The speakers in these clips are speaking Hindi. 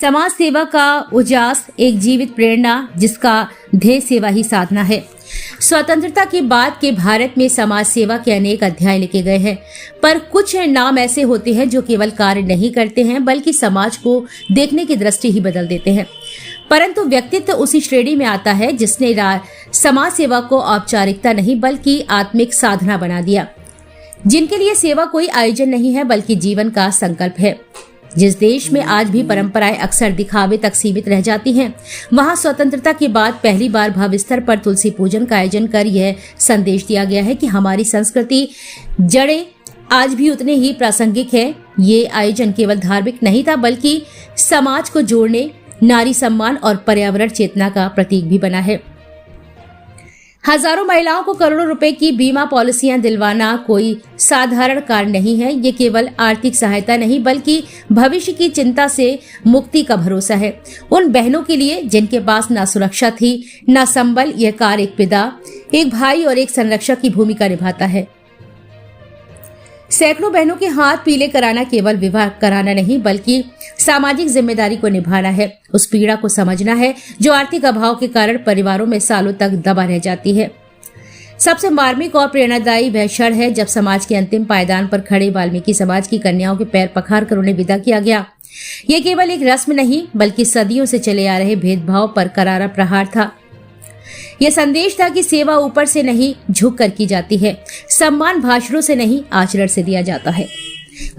समाज सेवा का उजास एक जीवित प्रेरणा जिसका ध्येय सेवा ही साधना है। स्वतंत्रता के बाद के भारत में समाज सेवा के अनेक अध्याय लिखे गए हैं, पर कुछ नाम ऐसे होते हैं जो केवल कार्य नहीं करते हैं बल्कि समाज को देखने की दृष्टि ही बदल देते हैं। परंतु व्यक्तित्व उसी श्रेणी में आता है जिसने समाज सेवा को औपचारिकता नहीं बल्कि आत्मिक साधना बना दिया, जिनके लिए सेवा कोई आयोजन नहीं है बल्कि जीवन का संकल्प है। जिस देश में आज भी परंपराएं अक्सर दिखावे तक सीमित रह जाती हैं, वहां स्वतंत्रता के बाद पहली बार भव्य स्तर पर तुलसी पूजन का आयोजन कर यह संदेश दिया गया है कि हमारी संस्कृति जड़ें आज भी उतने ही प्रासंगिक है। ये आयोजन केवल धार्मिक नहीं था बल्कि समाज को जोड़ने, नारी सम्मान और पर्यावरण चेतना का प्रतीक भी बना है। हजारों महिलाओं को करोड़ों रुपए की बीमा पॉलिसियां दिलवाना कोई साधारण कार्य नहीं है। ये केवल आर्थिक सहायता नहीं बल्कि भविष्य की चिंता से मुक्ति का भरोसा है। उन बहनों के लिए जिनके पास ना सुरक्षा थी ना संबल, यह कार्य एक पिता, एक भाई और एक संरक्षक की भूमिका निभाता है। सैकड़ों बहनों के हाथ पीले कराना केवल विवाह कराना नहीं बल्कि सामाजिक जिम्मेदारी को निभाना है। उस पीड़ा को समझना है जो आर्थिक अभाव के कारण परिवारों में सालों तक दबा रह जाती है। सबसे मार्मिक और प्रेरणादायी वह क्षण है जब समाज के अंतिम पायदान पर खड़े वाल्मीकि समाज की कन्याओं के पैर पखार कर उन्हें विदा किया गया। ये केवल एक रस्म नहीं बल्कि सदियों से चले आ रहे भेदभाव पर करारा प्रहार था। यह संदेश था कि सेवा ऊपर से नहीं झुक कर की जाती है, सम्मान भाषणों से नहीं आचरण से दिया जाता है।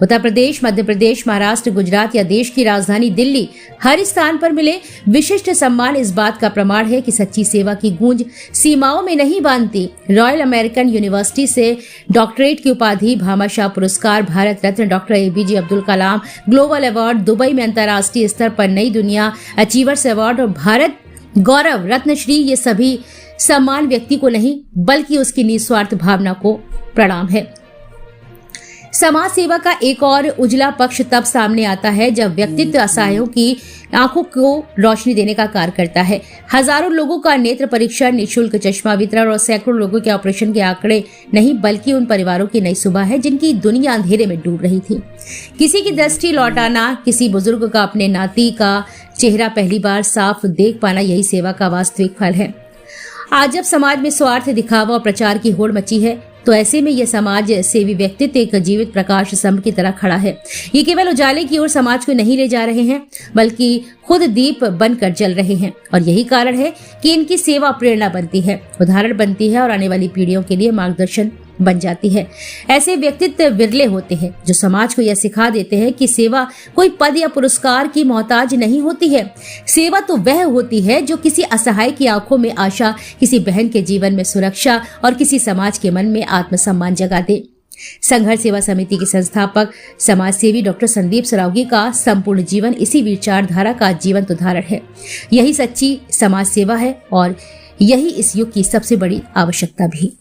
उत्तर प्रदेश, मध्य प्रदेश, महाराष्ट्र, गुजरात या देश की राजधानी दिल्ली, हर स्थान पर मिले विशिष्ट सम्मान इस बात का प्रमाण है कि सच्ची सेवा की गूंज सीमाओं में नहीं बांधती। रॉयल अमेरिकन यूनिवर्सिटी से डॉक्टरेट की उपाधि, भामाशाह पुरस्कार, Bharat Ratna doctor APJ Abdul Kalam, global award, Dubai में अंतर्राष्ट्रीय स्तर पर नई दुनिया अचीवर्स अवार्ड और भारत गौरव रत्नश्री, ये सभी सम्मान व्यक्ति को नहीं बल्कि उसकी निस्वार्थ भावना को प्रणाम है। समाज सेवा का एक और उजला पक्ष तब सामने आता है जब व्यक्तित्व असहायों की आंखों को रोशनी देने का कार्य करता है। हजारों लोगों का नेत्र परीक्षण, निःशुल्क चश्मा वितरण और सैकड़ों लोगों के ऑपरेशन के आंकड़े नहीं बल्कि उन परिवारों की नई सुबह है जिनकी दुनिया अंधेरे में डूब रही थी। किसी की दृष्टि लौटाना, किसी बुजुर्ग का अपने नाती का चेहरा पहली बार साफ देख पाना, यही सेवा का वास्तविक फल है। आज जब समाज में स्वार्थ, दिखावा और प्रचार की होड़ मची है तो ऐसे में यह समाज सेवी व्यक्तित्व एक जीवित प्रकाश स्तंभ की तरह खड़ा है। ये केवल उजाले की ओर समाज को नहीं ले जा रहे हैं बल्कि खुद दीप बनकर जल रहे हैं और यही कारण है कि इनकी सेवा प्रेरणा बनती है, उदाहरण बनती है और आने वाली पीढ़ियों के लिए मार्गदर्शन बन जाती है। ऐसे व्यक्तित्व विरले होते हैं जो समाज को यह सिखा देते हैं कि सेवा कोई पद या पुरस्कार की मोहताज नहीं होती है। सेवा तो वह होती है जो किसी असहाय की आंखों में आशा, किसी बहन के जीवन में सुरक्षा और किसी समाज के मन में आत्मसम्मान जगा दे। संघर्ष सेवा समिति के संस्थापक समाज सेवी डॉक्टर संदीप सरावगी का संपूर्ण जीवन इसी विचारधारा का जीवंत उदाहरण है। यही सच्ची समाज सेवा है और यही इस युग की सबसे बड़ी आवश्यकता भी।